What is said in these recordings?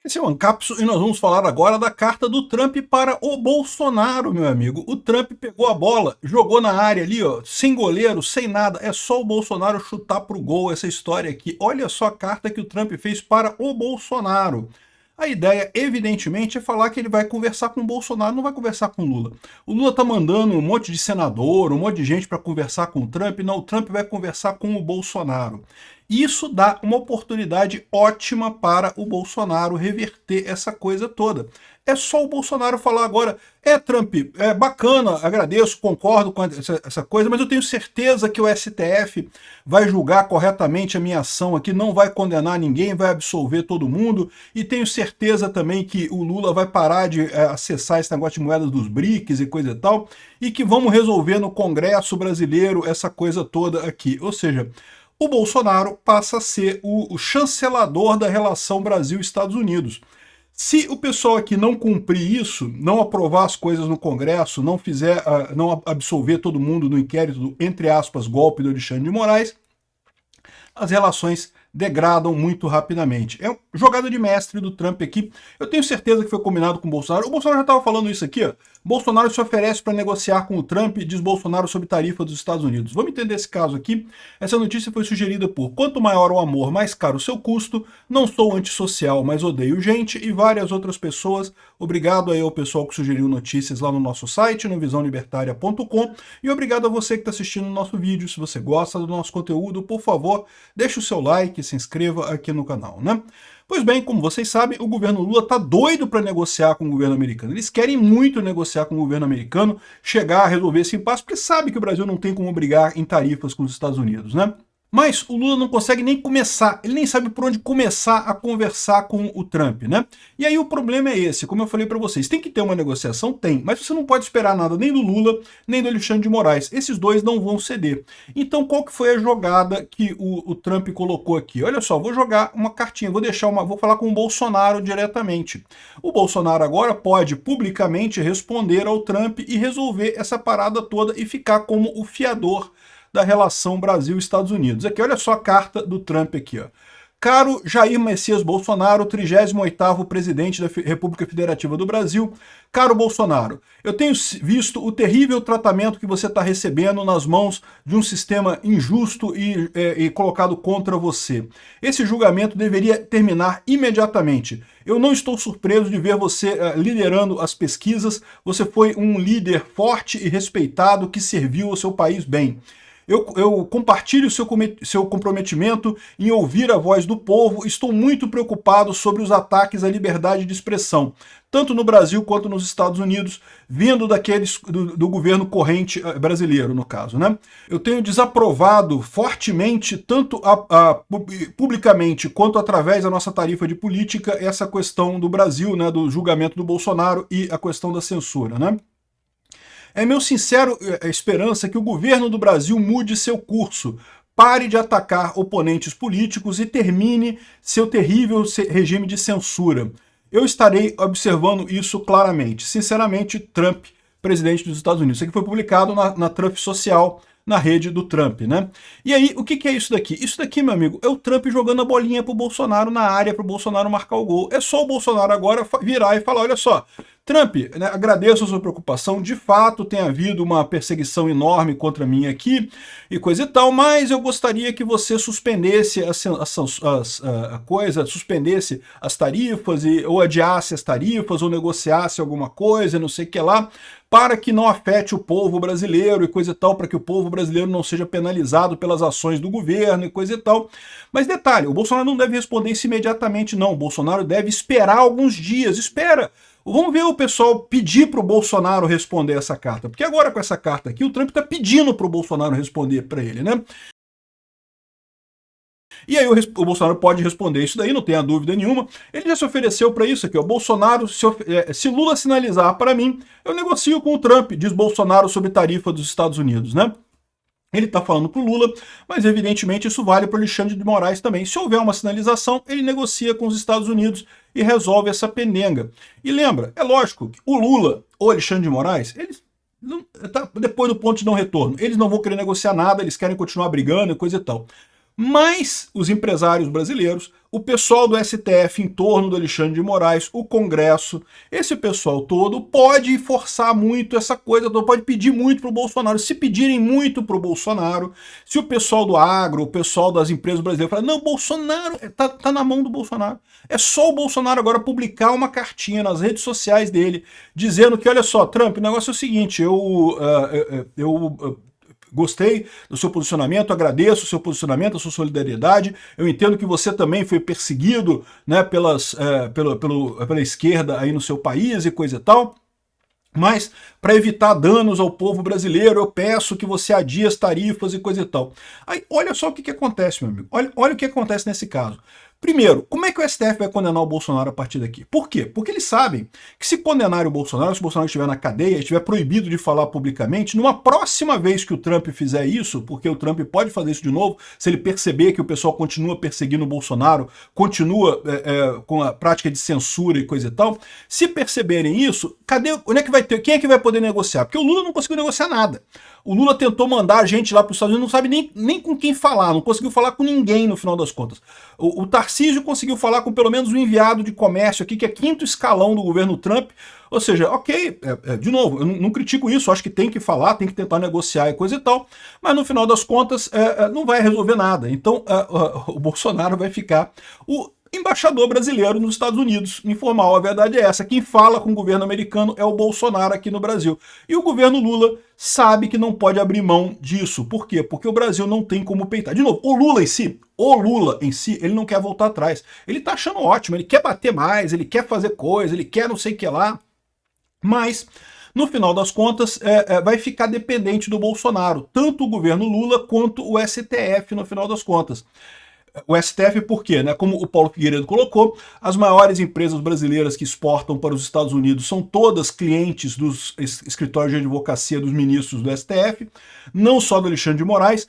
Esse é o Ancapsu e nós vamos falar agora da carta do Trump para o Bolsonaro, meu amigo. O Trump pegou a bola, jogou na área ali, ó, sem goleiro, sem nada. É só o Bolsonaro chutar pro gol essa história aqui. Olha só a carta que o Trump fez para o Bolsonaro. A ideia, evidentemente, é falar que ele vai conversar com o Bolsonaro, não vai conversar com o Lula. O Lula tá mandando um monte de senador, um monte de gente para conversar com o Trump. Não, o Trump vai conversar com o Bolsonaro. Isso dá uma oportunidade ótima para o Bolsonaro reverter essa coisa toda. É só o Bolsonaro falar agora, Trump, é bacana, agradeço, concordo com essa coisa, mas eu tenho certeza que o STF vai julgar corretamente a minha ação aqui, não vai condenar ninguém, vai absolver todo mundo, e tenho certeza também que o Lula vai parar de acessar esse negócio de moedas dos BRICS e coisa e tal, e que vamos resolver no Congresso brasileiro essa coisa toda aqui. Ou seja, o Bolsonaro passa a ser o chancelador da relação Brasil-Estados Unidos. Se o pessoal aqui não cumprir isso, não aprovar as coisas no Congresso, não fizer, não absolver todo mundo no inquérito do, entre aspas, golpe do Alexandre de Moraes, as relações degradam muito rapidamente. É uma jogada de mestre do Trump aqui. Eu tenho certeza que foi combinado com o Bolsonaro. O Bolsonaro já estava falando isso aqui, ó. Bolsonaro se oferece para negociar com o Trump, diz Bolsonaro, sobre tarifa dos Estados Unidos. Vamos entender esse caso aqui. Essa notícia foi sugerida por quanto maior o amor, mais caro o seu custo, não sou antissocial, mas odeio gente, e várias outras pessoas. Obrigado aí ao pessoal que sugeriu notícias lá no nosso site, no visãolibertaria.com, e obrigado a você que está assistindo o nosso vídeo. Se você gosta do nosso conteúdo, por favor, deixe o seu like, se inscreva aqui no canal, né? Pois bem, como vocês sabem, o governo Lula está doido para negociar com o governo americano. Eles querem muito negociar com o governo americano, chegar a resolver esse impasse, porque sabe que o Brasil não tem como brigar em tarifas com os Estados Unidos, né? Mas o Lula não consegue nem começar, ele nem sabe por onde começar a conversar com o Trump, né? E aí o problema é esse, como eu falei para vocês, tem que ter uma negociação? Tem, mas você não pode esperar nada nem do Lula, nem do Alexandre de Moraes. Esses dois não vão ceder. Então qual que foi a jogada que o Trump colocou aqui? Olha só, vou jogar uma cartinha, vou falar com o Bolsonaro diretamente. O Bolsonaro agora pode publicamente responder ao Trump e resolver essa parada toda e ficar como o fiador da relação Brasil-Estados Unidos. Aqui, olha só a carta do Trump aqui, ó. Caro Jair Messias Bolsonaro, 38º presidente da República Federativa do Brasil. Caro Bolsonaro, eu tenho visto o terrível tratamento que você está recebendo nas mãos de um sistema injusto e colocado contra você. Esse julgamento deveria terminar imediatamente. Eu não estou surpreso de ver você liderando as pesquisas. Você foi um líder forte e respeitado que serviu ao seu país bem. Eu compartilho o seu comprometimento em ouvir a voz do povo. Estou muito preocupado sobre os ataques à liberdade de expressão, tanto no Brasil quanto nos Estados Unidos, vindo do governo corrente brasileiro, no caso, né? Eu tenho desaprovado fortemente, tanto publicamente quanto através da nossa tarifa de política, essa questão do Brasil, né, do julgamento do Bolsonaro e a questão da censura, né? É meu sincero esperança que o governo do Brasil mude seu curso, pare de atacar oponentes políticos e termine seu terrível regime de censura. Eu estarei observando isso claramente. Sinceramente, Trump, presidente dos Estados Unidos. Isso aqui foi publicado na Trump Social, na rede do Trump, né? E aí, o que é isso daqui? Isso daqui, meu amigo, é o Trump jogando a bolinha pro Bolsonaro na área, pro Bolsonaro marcar o gol. É só o Bolsonaro agora virar e falar, olha só, Trump, né, agradeço a sua preocupação, de fato tem havido uma perseguição enorme contra mim aqui e coisa e tal, mas eu gostaria que você suspendesse suspendesse as tarifas ou adiasse as tarifas ou negociasse alguma coisa, não sei o que lá, para que não afete o povo brasileiro e coisa e tal, para que o povo brasileiro não seja penalizado pelas ações do governo e coisa e tal. Mas detalhe, o Bolsonaro não deve responder isso imediatamente não, o Bolsonaro deve esperar alguns dias, espera. Vamos ver o pessoal pedir para o Bolsonaro responder essa carta, porque agora com essa carta aqui o Trump está pedindo para o Bolsonaro responder para ele, né? E aí o Bolsonaro pode responder isso daí, não tenha dúvida nenhuma. Ele já se ofereceu para isso aqui, ó. Bolsonaro, se Lula sinalizar para mim, eu negocio com o Trump, diz Bolsonaro sobre tarifa dos Estados Unidos, né? Ele está falando para o Lula, mas evidentemente isso vale para o Alexandre de Moraes também. Se houver uma sinalização, ele negocia com os Estados Unidos e resolve essa pendenga. E lembra, é lógico que o Lula ou Alexandre de Moraes, eles depois do ponto de não retorno, eles não vão querer negociar nada, eles querem continuar brigando e coisa e tal. Mas os empresários brasileiros, o pessoal do STF em torno do Alexandre de Moraes, o Congresso, esse pessoal todo pode forçar muito essa coisa, pode pedir muito para o Bolsonaro. Se pedirem muito para o Bolsonaro, se o pessoal do agro, o pessoal das empresas brasileiras falar, não, Bolsonaro, tá na mão do Bolsonaro. É só o Bolsonaro agora publicar uma cartinha nas redes sociais dele, dizendo que, olha só, Trump, o negócio é o seguinte, eu gostei do seu posicionamento, agradeço o seu posicionamento, a sua solidariedade. Eu entendo que você também foi perseguido, né, pela esquerda aí no seu país e coisa e tal. Mas, para evitar danos ao povo brasileiro, eu peço que você adie as tarifas e coisa e tal. Aí, olha só o que acontece, meu amigo. Olha o que acontece nesse caso. Primeiro, como é que o STF vai condenar o Bolsonaro a partir daqui? Por quê? Porque eles sabem que se condenarem o Bolsonaro, se o Bolsonaro estiver na cadeia, estiver proibido de falar publicamente, numa próxima vez que o Trump fizer isso, porque o Trump pode fazer isso de novo, se ele perceber que o pessoal continua perseguindo o Bolsonaro, continua com a prática de censura e coisa e tal, se perceberem isso, onde é que vai ter? Quem é que vai poder negociar? Porque o Lula não conseguiu negociar nada. O Lula tentou mandar a gente lá para os Estados Unidos, não sabe nem com quem falar, não conseguiu falar com ninguém no final das contas. O Tarcísio conseguiu falar com pelo menos o enviado de comércio aqui, que é quinto escalão do governo Trump. Ou seja, ok, de novo, eu não critico isso, acho que tem que falar, tem que tentar negociar e coisa e tal, mas no final das contas não vai resolver nada. Então o Bolsonaro vai ficar o embaixador brasileiro nos Estados Unidos, informal, a verdade é essa. Quem fala com o governo americano é o Bolsonaro aqui no Brasil. E o governo Lula sabe que não pode abrir mão disso. Por quê? Porque o Brasil não tem como peitar. De novo, o Lula em si, ele não quer voltar atrás. Ele tá achando ótimo, ele quer bater mais, ele quer fazer coisa, ele quer não sei o que lá. Mas, no final das contas, vai ficar dependente do Bolsonaro. Tanto o governo Lula quanto o STF, no final das contas. O STF por quê? Né? Como o Paulo Figueiredo colocou, as maiores empresas brasileiras que exportam para os Estados Unidos são todas clientes dos escritórios de advocacia dos ministros do STF, não só do Alexandre de Moraes.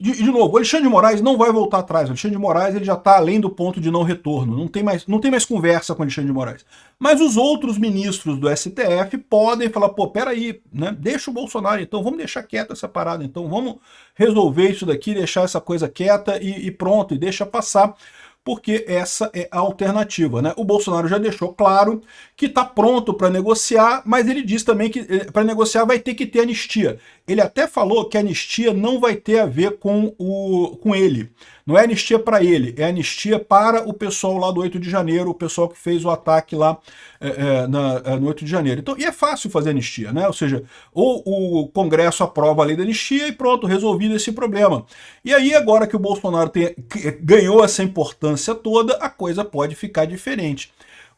De novo, o Alexandre de Moraes não vai voltar atrás. O Alexandre de Moraes ele já está além do ponto de não retorno. Não tem mais conversa com o Alexandre de Moraes. Mas os outros ministros do STF podem falar, pô, peraí, né? Deixa o Bolsonaro, então vamos deixar quieta essa parada, então vamos resolver isso daqui, deixar essa coisa quieta e pronto, e deixa passar. Porque essa é a alternativa, né? O Bolsonaro já deixou claro que está pronto para negociar, mas ele diz também que para negociar vai ter que ter anistia. Ele até falou que a anistia não vai ter a ver com ele. Não é anistia para ele, é anistia para o pessoal lá do 8 de janeiro, o pessoal que fez o ataque lá no 8 de janeiro. Então, e é fácil fazer anistia, né? Ou seja, ou o Congresso aprova a lei da anistia e pronto, resolvido esse problema. E aí, agora que o Bolsonaro ganhou essa importância toda, a coisa pode ficar diferente.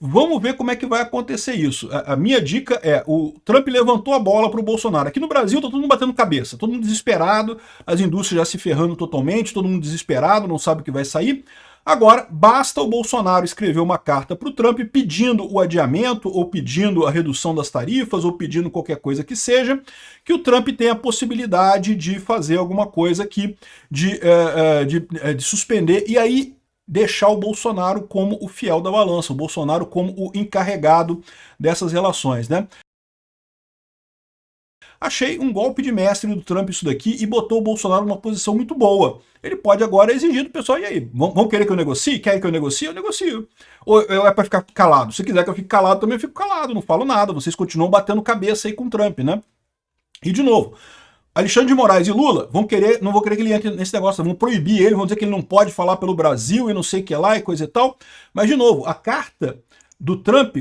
Vamos ver como é que vai acontecer isso. A minha dica é, o Trump levantou a bola para o Bolsonaro. Aqui no Brasil tá todo mundo batendo cabeça, todo mundo desesperado, as indústrias já se ferrando totalmente, todo mundo desesperado, não sabe o que vai sair. Agora, basta o Bolsonaro escrever uma carta para o Trump pedindo o adiamento, ou pedindo a redução das tarifas, ou pedindo qualquer coisa que seja, que o Trump tenha a possibilidade de fazer alguma coisa aqui, de suspender, e aí deixar o Bolsonaro como o fiel da balança, o Bolsonaro como o encarregado dessas relações, né? Achei um golpe de mestre do Trump isso daqui e botou o Bolsonaro numa posição muito boa. Ele pode agora exigir do pessoal, e aí, vão querer que eu negocie? Querem que eu negocie? Eu negocio. Ou é para ficar calado? Se quiser que eu fique calado, também eu fico calado, não falo nada. Vocês continuam batendo cabeça aí com o Trump, né? E de novo, Alexandre de Moraes e Lula não vão querer que ele entre nesse negócio, vão proibir ele, vão dizer que ele não pode falar pelo Brasil e não sei o que lá e coisa e tal. Mas, de novo, a carta do Trump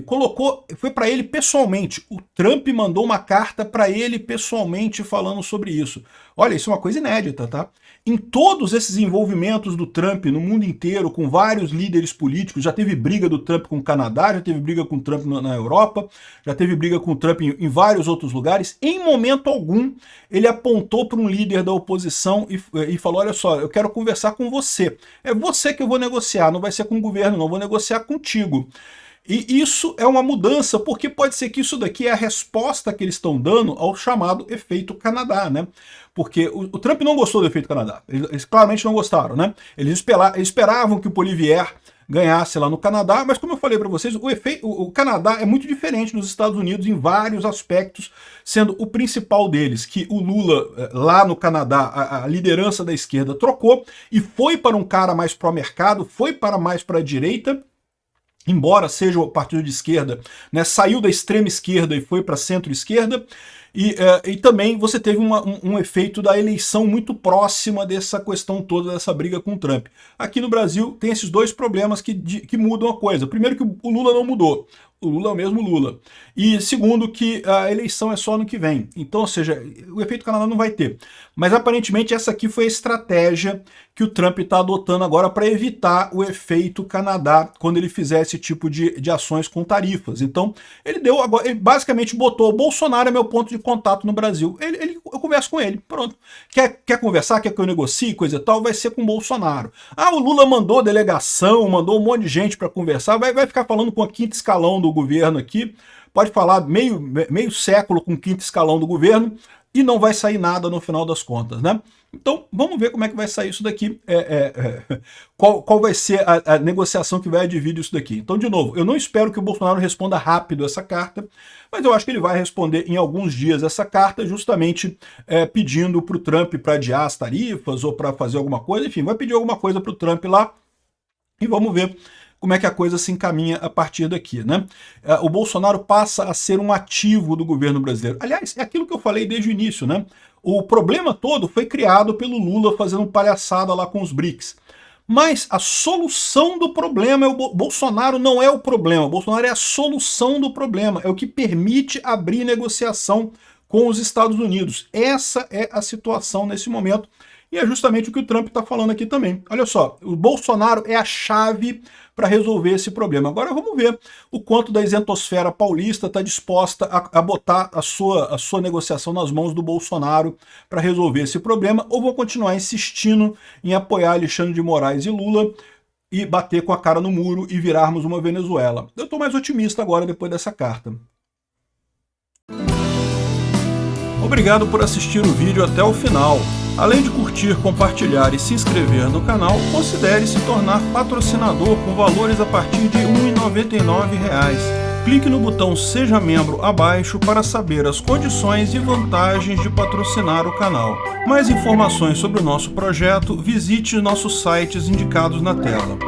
foi para ele pessoalmente. O Trump mandou uma carta para ele pessoalmente falando sobre isso. Olha, isso é uma coisa inédita, tá? Em todos esses envolvimentos do Trump no mundo inteiro, com vários líderes políticos, já teve briga do Trump com o Canadá, já teve briga com o Trump na Europa, já teve briga com o Trump em vários outros lugares. Em momento algum, ele apontou para um líder da oposição e falou, olha só, eu quero conversar com você. É você que eu vou negociar, não vai ser com o governo, não, vou negociar contigo. E isso é uma mudança, porque pode ser que isso daqui é a resposta que eles estão dando ao chamado efeito Canadá, né? Porque o Trump não gostou do efeito Canadá, eles claramente não gostaram, né? Eles esperavam que o Poilievre ganhasse lá no Canadá, mas como eu falei para vocês, o Canadá é muito diferente dos Estados Unidos em vários aspectos, sendo o principal deles que o Lula, lá no Canadá, a liderança da esquerda trocou e foi para um cara mais pró-mercado, foi para mais para a direita, embora seja o partido de esquerda, né, saiu da extrema esquerda e foi para a centro-esquerda, e também você teve um efeito da eleição muito próxima dessa questão toda, dessa briga com o Trump. Aqui no Brasil tem esses dois problemas que mudam a coisa. Primeiro que o Lula não mudou. O Lula é o mesmo Lula. E segundo que a eleição é só ano que vem. Então, ou seja, o efeito Canadá não vai ter. Mas aparentemente essa aqui foi a estratégia que o Trump está adotando agora para evitar o efeito Canadá quando ele fizer esse tipo de ações com tarifas. Então, ele basicamente botou: o Bolsonaro é meu ponto de contato no Brasil. Eu converso com ele, pronto. Quer conversar, quer que eu negocie, coisa e tal, vai ser com o Bolsonaro. Ah, o Lula mandou delegação, mandou um monte de gente para conversar, vai ficar falando com a quinta escalão do governo aqui, pode falar meio século com o quinto escalão do governo e não vai sair nada no final das contas, né? Então, vamos ver como é que vai sair isso daqui, qual vai ser a negociação que vai advir isso daqui. Então, de novo, eu não espero que o Bolsonaro responda rápido essa carta, mas eu acho que ele vai responder em alguns dias essa carta, justamente pedindo para o Trump para adiar as tarifas ou para fazer alguma coisa, enfim, vai pedir alguma coisa para o Trump lá e vamos ver como é que a coisa se encaminha a partir daqui, né? O Bolsonaro passa a ser um ativo do governo brasileiro. Aliás, é aquilo que eu falei desde o início, né? O problema todo foi criado pelo Lula fazendo palhaçada lá com os BRICS. Mas a solução do problema é o Bolsonaro não é o problema, o Bolsonaro é a solução do problema, é o que permite abrir negociação com os Estados Unidos. Essa é a situação nesse momento. E é justamente o que o Trump está falando aqui também. Olha só, o Bolsonaro é a chave para resolver esse problema. Agora vamos ver o quanto da isentosfera paulista está disposta a botar a sua negociação nas mãos do Bolsonaro para resolver esse problema, ou vão continuar insistindo em apoiar Alexandre de Moraes e Lula e bater com a cara no muro e virarmos uma Venezuela. Eu estou mais otimista agora depois dessa carta. Obrigado por assistir o vídeo até o final. Além de curtir, compartilhar e se inscrever no canal, considere se tornar patrocinador com valores a partir de R$ 1,99. Clique no botão Seja Membro abaixo para saber as condições e vantagens de patrocinar o canal. Mais informações sobre o nosso projeto, visite nossos sites indicados na tela.